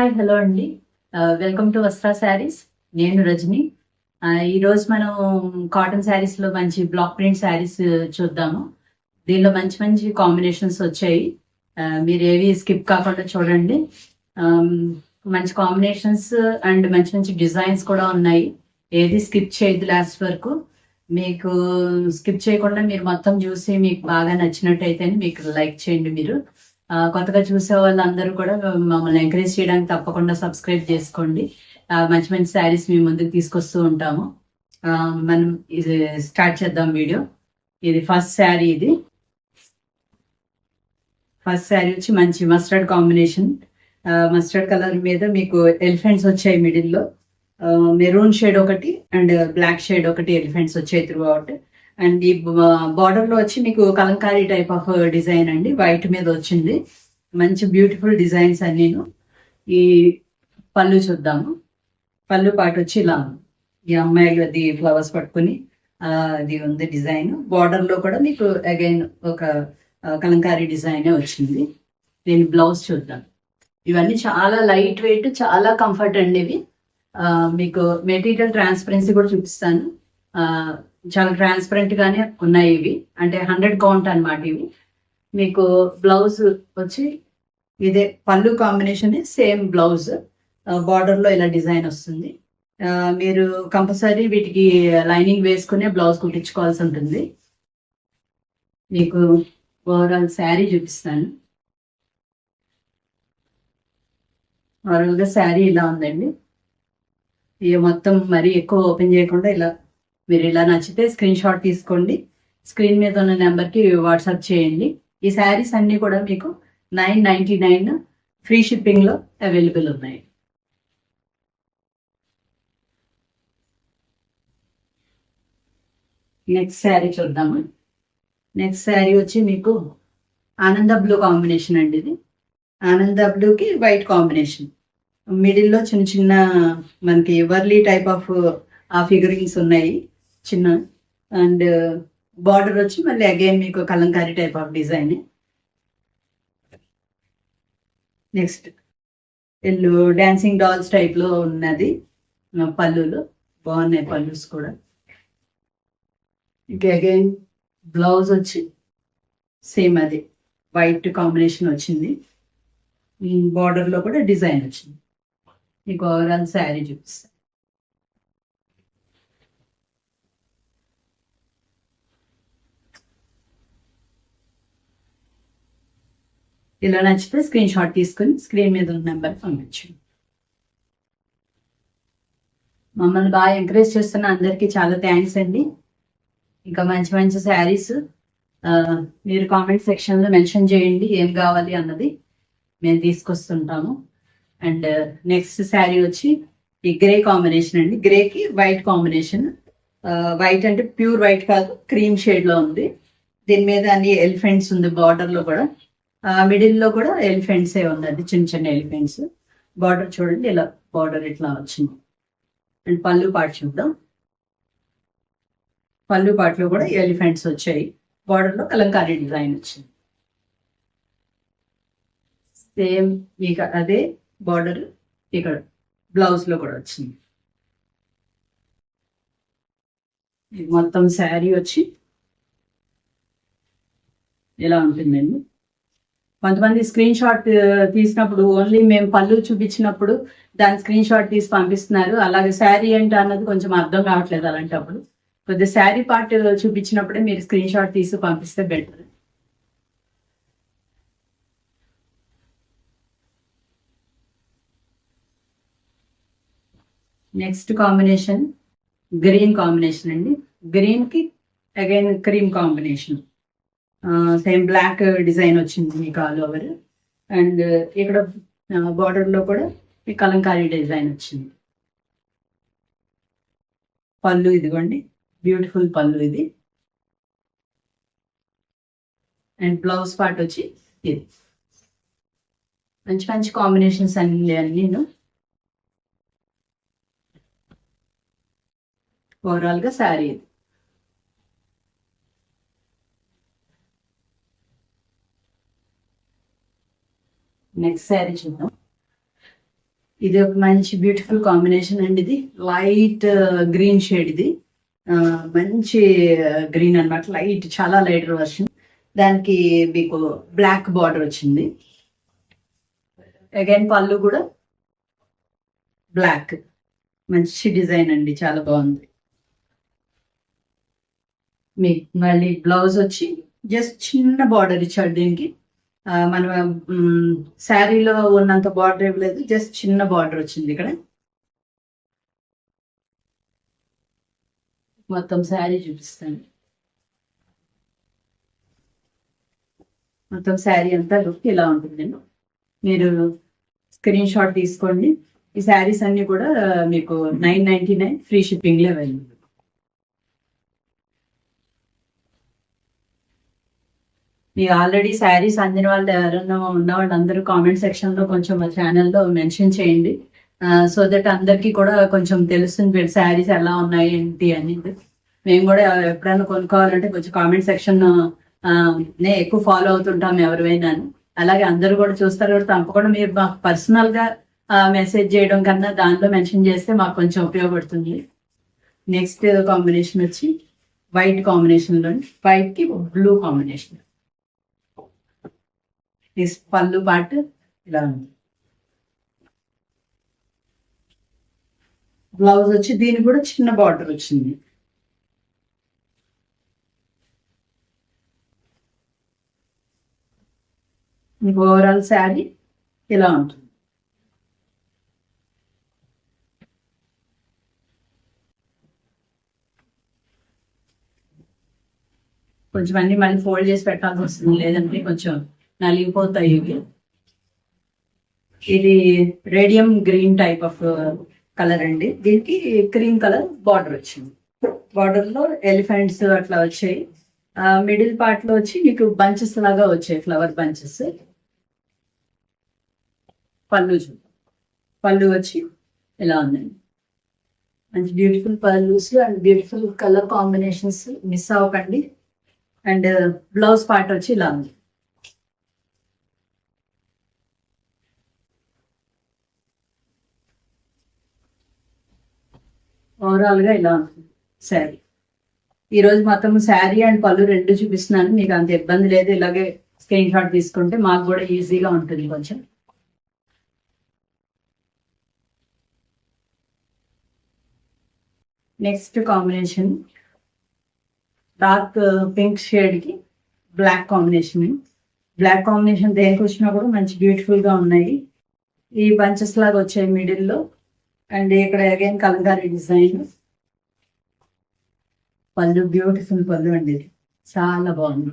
Hi hello అండి. Welcome to Vastra saris. నేను రజని. ఈరోజు మనం కాటన్ శారీస్లో మంచి బ్లాక్ ప్రింట్ శారీస్ చూద్దాము. దీనిలో మంచి మంచి కాంబినేషన్స్ వచ్చాయి. మీరు ఏవి స్కిప్ కాకుండా చూడండి. మంచి కాంబినేషన్స్ అండ్ మంచి మంచి డిజైన్స్ కూడా ఉన్నాయి. ఏది స్కిప్ చేయదు లాస్ట్ వరకు. మీకు స్కిప్ చేయకుండా మీరు మొత్తం చూసి మీకు బాగా నచ్చినట్టయితే మీకు లైక్ చేయండి. మీరు కొత్తగా చూసే వాళ్ళందరూ కూడా మమ్మల్ని ఎంకరేజ్ చేయడానికి తప్పకుండా సబ్స్క్రైబ్ చేసుకోండి. మంచి మంచి శారీస్ మీ ముందుకు తీసుకొస్తూ ఉంటాము. మనం ఇది స్టార్ట్ చేద్దాం వీడియో. ఇది ఫస్ట్ శారీ. ఫస్ట్ శారీ వచ్చి మంచి మస్టర్డ్ కాంబినేషన్. మస్టర్డ్ కలర్ మీద మీకు ఎలిఫెంట్స్ వచ్చాయి మిడిల్లో. మెరూన్ షేడ్ ఒకటి అండ్ బ్లాక్ షేడ్ ఒకటి ఎలిఫెంట్స్ వచ్చాయి త్రూ అవుట్. అండ్ ఈ బార్డర్ లో వచ్చి మీకు కలంకారీ టైప్ ఆఫ్ డిజైన్ అండి. వైట్ మీద వచ్చింది. మంచి బ్యూటిఫుల్ డిజైన్స్ అన్నీను. ఈ పళ్ళు చూద్దాము. పళ్ళు పాటు వచ్చి ఇలా ఈ అమ్మాయిలు అది ఫ్లవర్స్ పట్టుకుని అది ఉంది డిజైన్. బార్డర్ లో కూడా మీకు అగైన్ ఒక కలంకారీ డిజైన్ వచ్చింది. దీని బ్లౌజ్ చూద్దాం. ఇవన్నీ చాలా లైట్ వెయిట్, చాలా కంఫర్ట్ అండి. ఇవి మీకు మెటీరియల్ ట్రాన్స్పరెన్సీ కూడా చూపిస్తాను. చాలా ట్రాన్స్పరెంట్ గానే ఉన్నాయి ఇవి. అంటే 100 కౌంట్ అనమాట ఇవి. మీకు బ్లౌజ్ వచ్చి ఇదే పళ్ళు కాంబినేషన్, సేమ్ బ్లౌజ్. బార్డర్ లో ఇలా డిజైన్ వస్తుంది. మీరు కంపల్సరీ వీటికి లైనింగ్ వేసుకునే బ్లౌజ్ కుట్టించుకోవాల్సి ఉంటుంది. మీకు ఓవరాల్ శారీ చూపిస్తాను. ఓవరాల్ గా శారీ ఇలా ఉందండి. ఇక మొత్తం మరీ ఎక్కువ ఓపెన్ చేయకుండా ఇలా మీరు ఇలా నచ్చితే స్క్రీన్ షాట్ తీసుకోండి. స్క్రీన్ మీద ఉన్న నెంబర్కి వాట్సాప్ చేయండి. ఈ శారీస్ అన్నీ కూడా మీకు 999 ఫ్రీ షిప్పింగ్లో అవైలబుల్ ఉన్నాయి. నెక్స్ట్ శారీ చూద్దాము. నెక్స్ట్ శారీ వచ్చి మీకు ఆనంద బ్లూ కాంబినేషన్ అండి. ఇది ఆనంద బ్లూకి వైట్ కాంబినేషన్. మిడిల్లో చిన్న చిన్న మనకి వర్లీ టైప్ ఆఫ్ ఫిగరింగ్స్ ఉన్నాయి చిన్న. అండ్ బార్డర్ వచ్చి మళ్ళీ అగైన్ మీకు Kalamkari type of design. Next ఎల్లు డాన్సింగ్ డాల్స్ టైప్ లో ఉన్నది. పళ్ళులో బాగున్నాయి పళ్ళుస్ కూడా. ఇంకా అగైన్ బ్లౌజ్ వచ్చి సేమ్ అది వైట్ కాంబినేషన్ వచ్చింది. బార్డర్ లో కూడా డిజైన్ వచ్చింది. మీకు ఓవరాల్ శారీ చూపిస్తాను. ఇలా నచ్చితే స్క్రీన్ షాట్ తీసుకుని స్క్రీన్ మీద ఉన్న నెంబర్ పంపించండి. మమ్మల్ని బాగా ఎంకరేజ్ చేస్తున్న అందరికీ చాలా థ్యాంక్స్ అండి. ఇంకా మంచి మంచి శారీస్ మీరు కామెంట్ సెక్షన్లో మెన్షన్ చేయండి ఏం కావాలి అన్నది. మేము తీసుకొస్తుంటాము. అండ్ నెక్స్ట్ శారీ వచ్చి ఈ గ్రే కాంబినేషన్ అండి. గ్రేకి వైట్ కాంబినేషన్. వైట్ అంటే ప్యూర్ వైట్ కాదు, క్రీమ్ షేడ్ లో ఉంది. దీని మీద అన్ని ఎలిఫెంట్స్ ఉంది. బార్డర్ లో కూడా మిడిల్ లో కూడా ఎలిఫెంట్సే ఉందండి, చిన్న చిన్న ఎలిఫెంట్స్. బార్డర్ చూడండి ఇలా బార్డర్ ఇట్లా వచ్చింది. అండ్ పళ్ళు పాటు చూద్దాం. పళ్ళు పాటలో కూడా ఎలిఫెంట్స్ వచ్చాయి. బార్డర్ లో కలంకారీ డిజైన్ వచ్చింది. సేమ్ ఇక అదే బార్డర్ ఇక్కడ బ్లౌజ్ లో కూడా వచ్చింది. మొత్తం శారీ వచ్చి ఇలా ఉంటుందండి. కొంతమంది స్క్రీన్ షాట్ తీసినప్పుడు ఓన్లీ మేము పళ్ళు చూపించినప్పుడు దాని స్క్రీన్ షాట్ తీసి పంపిస్తున్నారు. అలాగే శారీ ఏంటి అన్నది కొంచెం అర్థం కావట్లేదు. అలాంటప్పుడు కొద్దిగా శారీ పార్ట్ చూపించినప్పుడే మీరు స్క్రీన్ షాట్ తీసి పంపిస్తే better. Next combination green combination అండి. గ్రీన్ కి again cream combination. Same black design వచ్చింది మీకు ఆల్ ఓవర్. అండ్ ఇక్కడ బార్డర్ లో కూడా ఈ కలంకారీ డిజైన్ వచ్చింది. పళ్ళు ఇదిగోండి, బ్యూటిఫుల్ పళ్ళు ఇది. అండ్ బ్లౌజ్ పార్ట్ వచ్చి ఇది. మంచి మంచి కాంబినేషన్స్ అన్నీ ఓవరాల్ గా శారీ ఇది. నెక్స్ట్ శారీ చూద్దాం. ఇది ఒక మంచి బ్యూటిఫుల్ కాంబినేషన్ అండి. ఇది లైట్ గ్రీన్ షేడ్. ఇది మంచి గ్రీన్ అన్నమాట. లైట్, చాలా లైట్ వర్షన్. దానికి మీకు బ్లాక్ బార్డర్ వచ్చింది. అగైన్ పళ్ళు కూడా బ్లాక్. మంచి డిజైన్ అండి, చాలా బాగుంది. మీకు మళ్ళీ బ్లౌజ్ వచ్చి జస్ట్ చిన్న బార్డర్ ఇచ్చాడు దీనికి. మనం శారీలో ఉన్నంత బార్డర్ ఇవ్వలేదు, జస్ట్ చిన్న బార్డర్ వచ్చింది ఇక్కడ. మొత్తం శారీ చూపిస్తాను. మొత్తం శారీ అంతా లుక్ ఇలా ఉంటుంది. మీరు స్క్రీన్ షాట్ తీసుకోండి. ఈ శారీస్ అన్ని కూడా మీకు 999 ఫ్రీ షిప్పింగ్ లో అవైలబుల్. మీకు ఆల్రెడీ శారీస్ అందిన వాళ్ళు ఎవరైనా ఉన్న వాళ్ళందరూ కామెంట్ సెక్షన్ లో కొంచెం మా ఛానల్లో మెన్షన్ చేయండి. సో దట్ అందరికీ కూడా కొంచెం తెలుస్తుంది శారీస్ ఎలా ఉన్నాయి ఏంటి అనేది. మేము కూడా ఎప్పుడైనా కొనుక్కోవాలంటే కొంచెం కామెంట్ సెక్షన్ నే ఎక్కువ ఫాలో అవుతుంటాం ఎవరివైనా. అలాగే అందరూ కూడా చూస్తారు కూడా, తప్పకుండా మీరు మాకు పర్సనల్ గా మెసేజ్ చేయడం కన్నా దాంట్లో మెన్షన్ చేస్తే మాకు కొంచెం ఉపయోగపడుతుంది. నెక్స్ట్ కాంబినేషన్ వచ్చి వైట్ కాంబినేషన్ లో, వైట్ కి బ్లూ కాంబినేషన్. పళ్ళు పాటు ఇలా ఉంది. బ్లౌజ్ వచ్చి దీనికి కూడా చిన్న బార్డర్ వచ్చింది. ఓవరాల్ శారీ ఇలా ఉంటుంది. కొంచెం అన్ని మళ్ళీ ఫోల్డ్ చేసి పెట్టాల్సి వస్తుంది, లేదంటే కొంచెం నలిగిపోతాయి ఇవి. ఇది radium green type of colour అండి. దీనికి క్రీమ్ కలర్ బార్డర్ వచ్చింది. బార్డర్ లో ఎలిఫెంట్స్ అట్లా వచ్చాయి. మిడిల్ పార్ట్ లో వచ్చి మీకు బంచెస్ లాగా వచ్చాయి, ఫ్లవర్ బంచెస్. పళ్ళు వచ్చి ఇలా ఉందండి. మంచి beautiful పళ్ళుస్ and beautiful colour combinations miss అవ్వకండి. అండ్ బ్లౌజ్ పార్ట్ వచ్చి ఇలా ఉంది. ఓవరాల్ గా ఇలా ఉంటుంది శారీ. ఈ రోజు మొత్తం శారీ అండ్ పళ్ళు రెండు చూపిస్తున్నాను. మీకు అంత ఇబ్బంది లేదు, ఇలాగే స్క్రీన్ షాట్ తీసుకుంటే మాకు కూడా ఈజీగా ఉంటుంది కొంచెం. Next combination dark pink shade కి బ్లాక్ కాంబినేషన్. బ్లాక్ కాంబినేషన్ దేనికి వచ్చినా కూడా మంచి బ్యూటిఫుల్ గా ఉన్నాయి. ఈ బంచెస్ లాగా వచ్చాయి మిడిల్ లో. అండ్ ఇక్కడ అగైన్ కలంకారీ డిజైన్. పళ్ళు బ్యూటిఫుల్ పళ్ళు అండి, ఇది చాలా బాగుంది.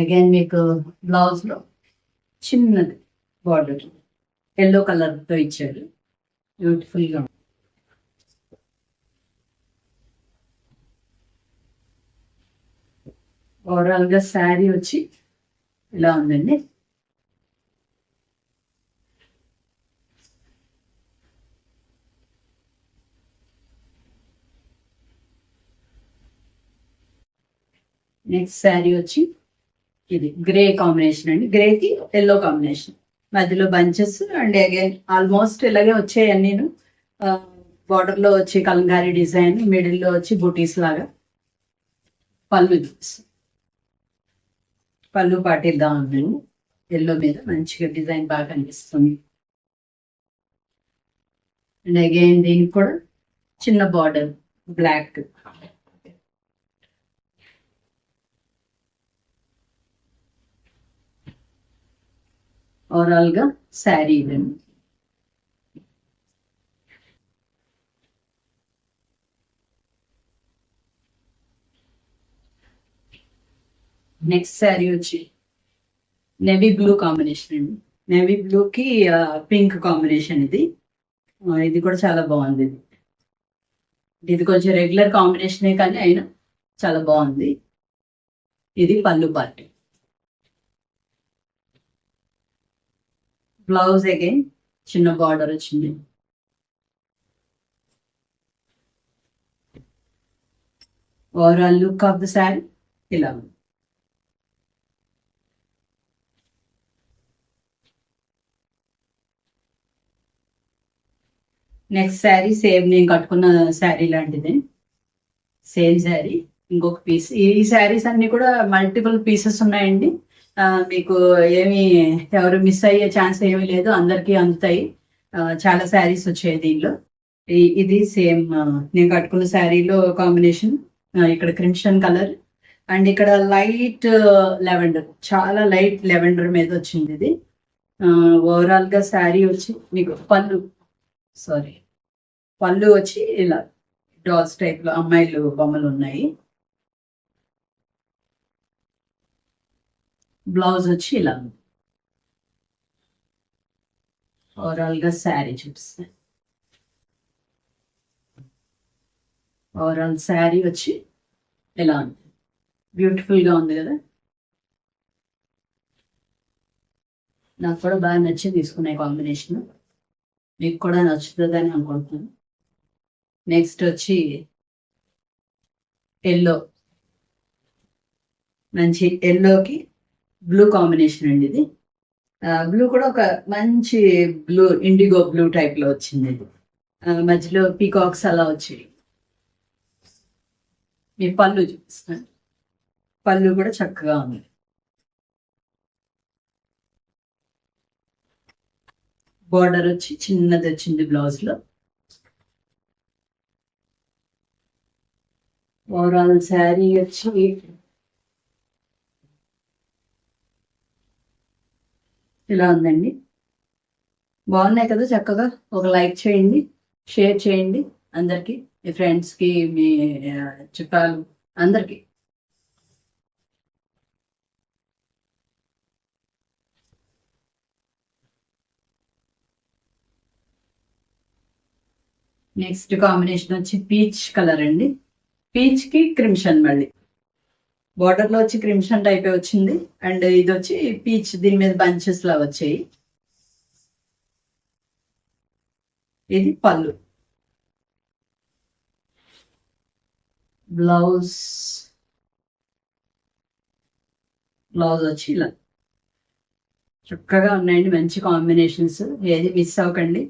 అగైన్ మీకు బ్లౌజ్ లో చిన్నది బార్డర్ ఎల్లో కలర్ తో ఇచ్చారు, బ్యూటిఫుల్ గా. ఓవరాల్ గా శారీ వచ్చి ఇలా ఉందండి. నెక్స్ట్ శారీ వచ్చి ఇది గ్రే కాంబినేషన్ అండి. గ్రేకి ఎల్లో కాంబినేషన్, మధ్యలో బంచెస్. అండ్ అగైన్ ఆల్మోస్ట్ ఇలాగే వచ్చాయి అన్నీను. బార్డర్ లో వచ్చి కలంకారీ డిజైన్, మిడిల్ లో వచ్చి బూటీస్ లాగా. పళ్ళు పాటిద్దాం ఉందండి. ఎల్లో మీద మంచిగా డిజైన్ బాగా కనిపిస్తుంది. అండ్ అగైన్ దీనికి కూడా చిన్న బార్డర్ బ్లాక్. ఓవరాల్ గా శారీ ఇదండి. నెక్స్ట్ శారీ వచ్చి నేవీ బ్లూ కాంబినేషన్ అండి. నేవీ బ్లూ కి పింక్ కాంబినేషన్. ఇది కూడా చాలా బాగుంది. ఇది కొంచెం రెగ్యులర్ కాంబినేషనే కానీ అయినా చాలా బాగుంది. ఇది పళ్ళు పార్ట్. బ్లౌజ్ అగైన్ చిన్న బార్డర్ వచ్చింది. Overall look of the sari ఇలా ఉంది. నెక్స్ట్ శారీ సేమ్ నేను కట్టుకున్న శారీ లాంటిది, సేమ్ శారీ. ఇంకొక పీస్. ఈ శారీస్ అన్ని కూడా మల్టిపుల్ పీసెస్ ఉన్నాయండి. మీకు ఏమి ఎవరు మిస్ అయ్యే ఛాన్స్ ఏమీ లేదు, అందరికీ అందుతాయి. చాలా శారీస్ వచ్చాయి దీనిలో. ఇది సేమ్ నేను కట్టుకున్న శారీలో కాంబినేషన్. ఇక్కడ క్రిమ్షన్ కలర్ అండ్ ఇక్కడ లైట్ లెవెండర్, చాలా లైట్ లెవెండర్ మీద వచ్చింది ఇది. ఓవరాల్ గా శారీ వచ్చి మీకు పళ్ళు వచ్చి ఇలా డాల్స్ టైప్ లో అమ్మాయిలు బొమ్మలు ఉన్నాయి. బ్లౌజ్ వచ్చి ఇలా ఉంది. ఓవరాల్ గా శారీ చూపిస్తాను. ఓవరాల్ శారీ వచ్చి ఇలా ఉంది, బ్యూటిఫుల్ గా ఉంది కదా. నాకు కూడా బాగా నచ్చి తీసుకునే కాంబినేషన్, మీకు కూడా నచ్చుతుందని అనుకుంటున్నాను. నెక్స్ట్ వచ్చి ఎల్లో, మంచి ఎల్లోకి బ్లూ కాంబినేషన్ అండి ఇది. బ్లూ కూడా ఒక మంచి బ్లూ, ఇండిగో బ్లూ టైప్ లో వచ్చింది ఇది. మధ్యలో పీకాక్స్ అలా వచ్చాయి. మీ పళ్ళు చూపిస్తాను. పళ్ళు కూడా చక్కగా ఉంది. బార్డర్ వచ్చి చిన్నది వచ్చింది బ్లౌజ్ లో. ఓవరాల్ శారీ వచ్చి ఇలా ఉందండి. బాగున్నాయి కదా. చక్కగా ఒక లైక్ చేయండి, షేర్ చేయండి అందరికి, మీ ఫ్రెండ్స్ కి, మీ చుట్టాలు అందరికి. నెక్స్ట్ కాంబినేషన్ వచ్చి పీచ్ కలర్ అండి. పీచ్ కి క్రిమ్షన్, మళ్ళీ బార్డర్ లో వచ్చి క్రిమ్షన్ టైప్ వచ్చింది. అండ్ ఇది వచ్చి పీచ్, దీని మీద బంచెస్ లా వచ్చాయి. ఇది పళ్ళు. బ్లౌజ్ వచ్చి ఇలా చక్కగా ఉన్నాయండి, మంచి కాంబినేషన్స్. ఏది మిస్ అవ్వకండి.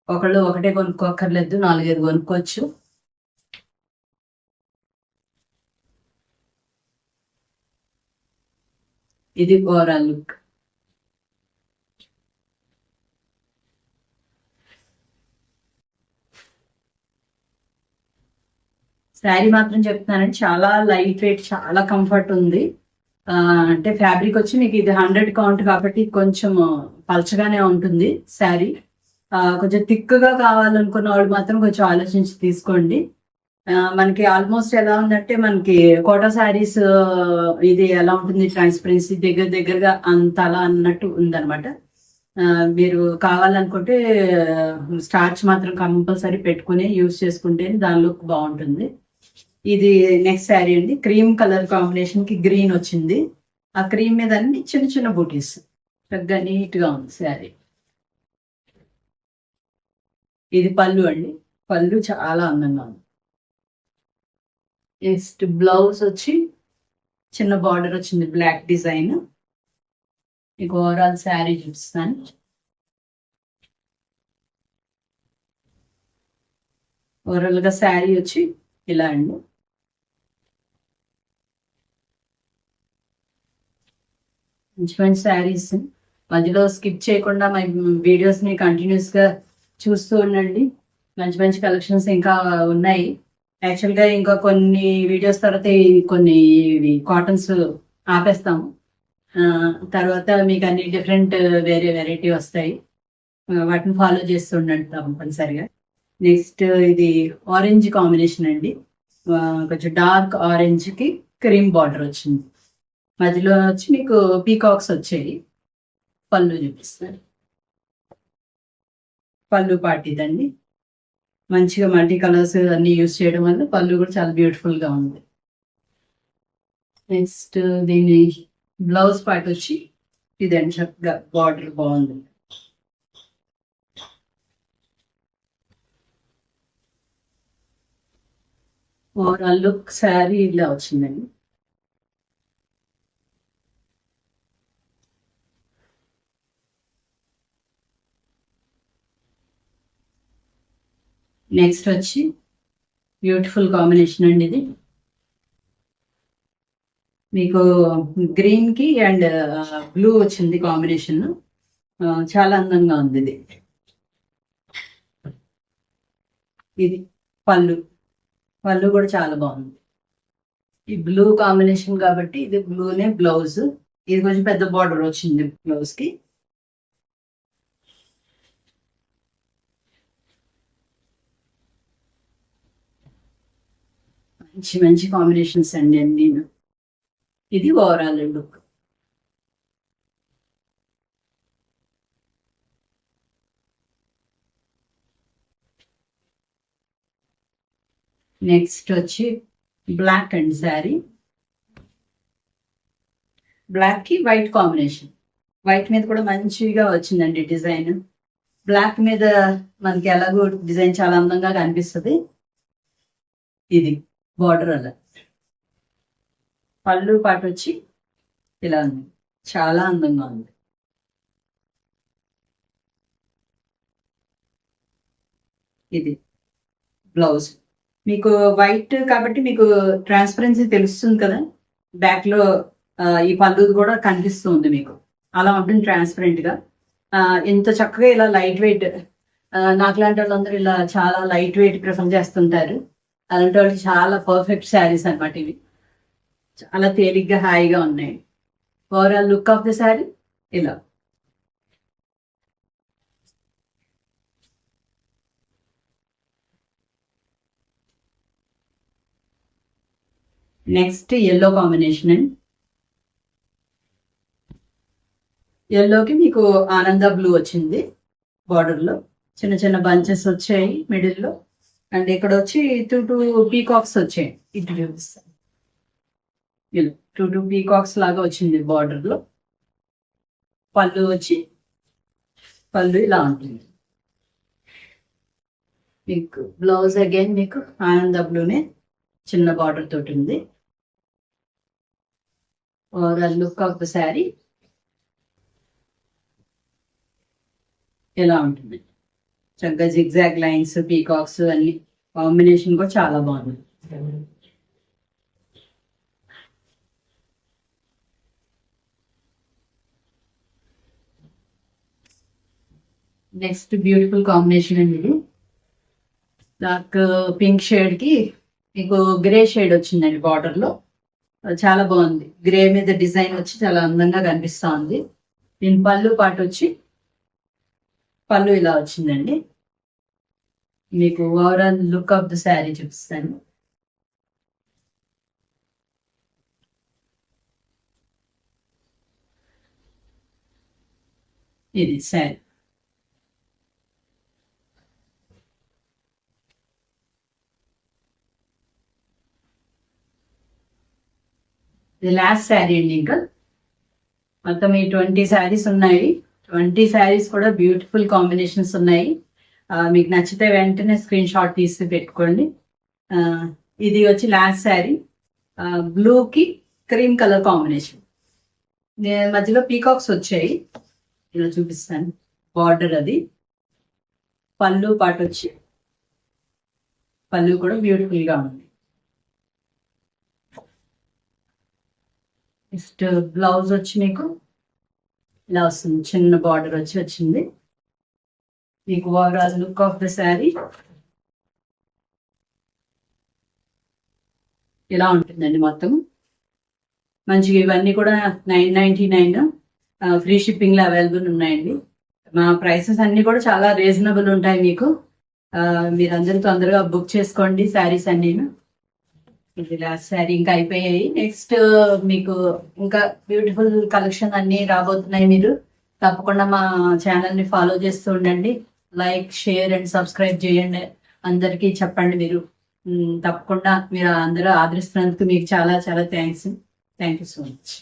ఒకళ్ళు ఒకటే కొనుక్కోక్కర్లేదు, 4-5 కొనుక్కోవచ్చు. ఇది ఓవరాల్ లుక్. శారీ మాత్రం చెప్తున్నానండి, చాలా లైట్ వెయిట్, చాలా కంఫర్ట్ ఉంది. అంటే ఫ్యాబ్రిక్ వచ్చి మీకు ఇది 100 కౌంట్ కాబట్టి కొంచెం పల్చగానే ఉంటుంది శారీ. కొంచెం థిక్గా కావాలనుకున్న వాళ్ళు మాత్రం కొంచెం ఆలోచించి తీసుకోండి. మనకి ఆల్మోస్ట్ ఎలా ఉందంటే, మనకి కోటా శారీస్ ఇది ఎలా ఉంటుంది, ట్రాన్స్పరెన్సీ దగ్గరగా అంత అలా అన్నట్టు ఉందన్నమాట. మీరు కావాలనుకుంటే స్టార్చ్ మాత్రం కంపల్సరీ పెట్టుకుని యూజ్ చేసుకుంటే దాని లుక్ బాగుంటుంది. ఇది నెక్స్ట్ శారీ అండి. క్రీమ్ కలర్ కాంబినేషన్ కి గ్రీన్ వచ్చింది. ఆ క్రీమ్ మీద అన్ని చిన్న చిన్న బూటీస్, చక్కగా నీట్ గా ఉంది శారీ. ఇది పళ్ళు అండి. పళ్ళు చాలా అందంగా ఉంది. నెక్స్ట్ బ్లౌజ్ వచ్చి చిన్న బార్డర్ వచ్చింది, బ్లాక్ డిజైన్. మీకు ఓవరాల్ శారీ చూపిస్తాను. ఓవరాల్ గా శారీ వచ్చి ఇలా అండి. మంచి మంచి శారీస్, మధ్యలో స్కిప్ చేయకుండా మా వీడియోస్ ని కంటిన్యూస్ గా చూస్తూ ఉండండి. మంచి మంచి కలెక్షన్స్ ఇంకా ఉన్నాయి. యాక్చువల్ గా ఇంకా కొన్ని వీడియోస్ తర్వాత కొన్ని కాటన్స్ ఆపేస్తాము. తర్వాత మీకు అన్ని డిఫరెంట్ వేరే వెరైటీ వస్తాయి, వాటిని ఫాలో చేస్తూ ఉండండి తప్పనిసరిగా. నెక్స్ట్ ఇది ఆరెంజ్ కాంబినేషన్ అండి. కొంచెం డార్క్ ఆరెంజ్ కి క్రీమ్ బార్డర్ వచ్చింది. మధ్యలో వచ్చి మీకు పీకాక్స్ వచ్చాయి. పళ్ళు చూపిస్తారు. పళ్ళు పాటిదండి. మంచిగా మల్టీ కలర్స్ అన్ని యూస్ చేయడం వల్ల పళ్ళు కూడా చాలా బ్యూటిఫుల్ గా ఉంది. నెక్స్ట్ దీని బ్లౌజ్ పార్ట్ వచ్చి ఇదండి, చక్కగా బార్డర్ బాగుంది. ఓవరాల్ లుక్ శారీ ఇలా వచ్చిందండి. నెక్స్ట్ వచ్చి బ్యూటిఫుల్ కాంబినేషన్ అండి ఇది. మీకు గ్రీన్ కి అండ్ బ్లూ వచ్చింది కాంబినేషన్. చాలా అందంగా ఉంది ఇది. ఇది పళ్ళు పళ్ళు కూడా చాలా బాగుంది. ఈ బ్లూ కాంబినేషన్ కాబట్టి ఇది బ్లూనే బ్లౌజ్. ఇది కొంచెం పెద్ద బార్డర్ వచ్చింది బ్లౌజ్ కి. మంచి మంచి కాంబినేషన్స్ అండి అన్ని. ఇది ఓవరాల్ లుక్. నెక్స్ట్ వచ్చి బ్లాక్ అండ్ శారీ. బ్లాక్ కి వైట్ కాంబినేషన్. వైట్ మీద కూడా మంచిగా వచ్చిందండి డిజైన్. బ్లాక్ మీద మనకి ఎలాగో డిజైన్ చాలా అందంగా కనిపిస్తుంది. ఇది బార్డర్ అలా. పళ్ళు పాటు వచ్చి ఇలా ఉంది, చాలా అందంగా ఉంది. ఇది బ్లౌజ్. మీకు వైట్ కాబట్టి మీకు ట్రాన్స్పరెన్సీ తెలుస్తుంది కదా, బ్యాక్ లో ఈ పళ్ళు కూడా కనిపిస్తుంది మీకు. అలా ఉంటుంది ట్రాన్స్పరెంట్ గా. ఇంత చక్కగా ఇలా లైట్ వెయిట్, నాకు లాంటి వాళ్ళందరూ ఇలా చాలా లైట్ వెయిట్ ప్రిఫర్ చేస్తుంటారు. అలాంటి వాళ్ళు చాలా పర్ఫెక్ట్ శారీస్ అనమాట ఇవి. చాలా తేలిగ్గా హాయిగా ఉన్నాయి. Overall look of the sari ఇలా. నెక్స్ట్ ఎల్లో కాంబినేషన్ అండి. ఎల్లోకి మీకు ఆనంద బ్లూ వచ్చింది బార్డర్ లో. చిన్న చిన్న బంచెస్ వచ్చాయి మిడిల్ లో. అండ్ ఇక్కడ వచ్చి టూ పీకాక్స్ వచ్చాయి. ఇటు చూపిస్తాను. ఇలా టూ పీకాక్స్ లాగా వచ్చింది బార్డర్ లో. పళ్ళు వచ్చి పళ్ళు ఇలా ఉంటుంది. మీకు బ్లౌజ్ అగైన్ మీకు ఆనంద బ్లూనే చిన్న బార్డర్ తోటి ఉంది. Overall look of the sari ఎలా ఉంటుంది. చక్కగా జిగ్జాగ్ లైన్స్, పీకాక్స్ అన్ని కాంబినేషన్ కూడా చాలా బాగుంది. నెక్స్ట్ బ్యూటిఫుల్ కాంబినేషన్ అండి ఇది. డార్క్ పింక్ షేడ్ కి మీకు గ్రే షేడ్ వచ్చిందండి బార్డర్ లో. చాలా బాగుంది. గ్రే మీద డిజైన్ వచ్చి చాలా అందంగా కనిపిస్తా ఉంది. దీని పళ్ళు పాటు వచ్చి పళ్ళు ఇలా వచ్చిందండి. మీకు overall look of the sari చూపిస్తాను. ఇది శారీ. ఇది లాస్ట్ శారీ అండి. ఇంకా మొత్తం ఈ 20 శారీస్ ఉన్నాయి. 20 శారీస్ కూడా బ్యూటిఫుల్ కాంబినేషన్స్ ఉన్నాయి. మీకు నచ్చితే వెంటనే స్క్రీన్ షాట్ తీసి పెట్టుకోండి. ఇది వచ్చి లాస్ట్ శారీ. బ్లూకి క్రీమ్ కలర్ కాంబినేషన్. మధ్యలో పీకాక్స్ వచ్చాయి. ఇలా చూపిస్తాను. బార్డర్ అది. పళ్ళు పాటు వచ్చి పళ్ళు కూడా బ్యూటిఫుల్ గా ఉంది. నెక్స్ట్ బ్లౌజ్ వచ్చి మీకు ఇలా వస్తుంది. చిన్న బార్డర్ వచ్చి వచ్చింది. మీకు overall look of the sari ఇలా ఉంటుందండి. మొత్తం మంచిగా ఇవన్నీ కూడా 999 ఫ్రీ షిప్పింగ్ లో అవైలబుల్ ఉన్నాయండి. మా ప్రైసెస్ అన్ని కూడా చాలా రీజనబుల్ ఉంటాయి మీకు. మీరందరూ తొందరగా బుక్ చేసుకోండి శారీస్ అన్ని. ఇది లాస్ట్ శారీ ఇంకా అయిపోయాయి. నెక్స్ట్ మీకు ఇంకా బ్యూటిఫుల్ కలెక్షన్ అన్ని రాబోతున్నాయి. మీరు తప్పకుండా మా ఛానల్ ని ఫాలో చేస్తూ ఉండండి. లైక్, షేర్ అండ్ సబ్స్క్రైబ్ చేయండి. అందరికీ చెప్పండి. మీరు తప్పకుండా మీరు అందరూ ఆదరిస్తున్నందుకు మీకు చాలా చాలా thanks. Thank you so much.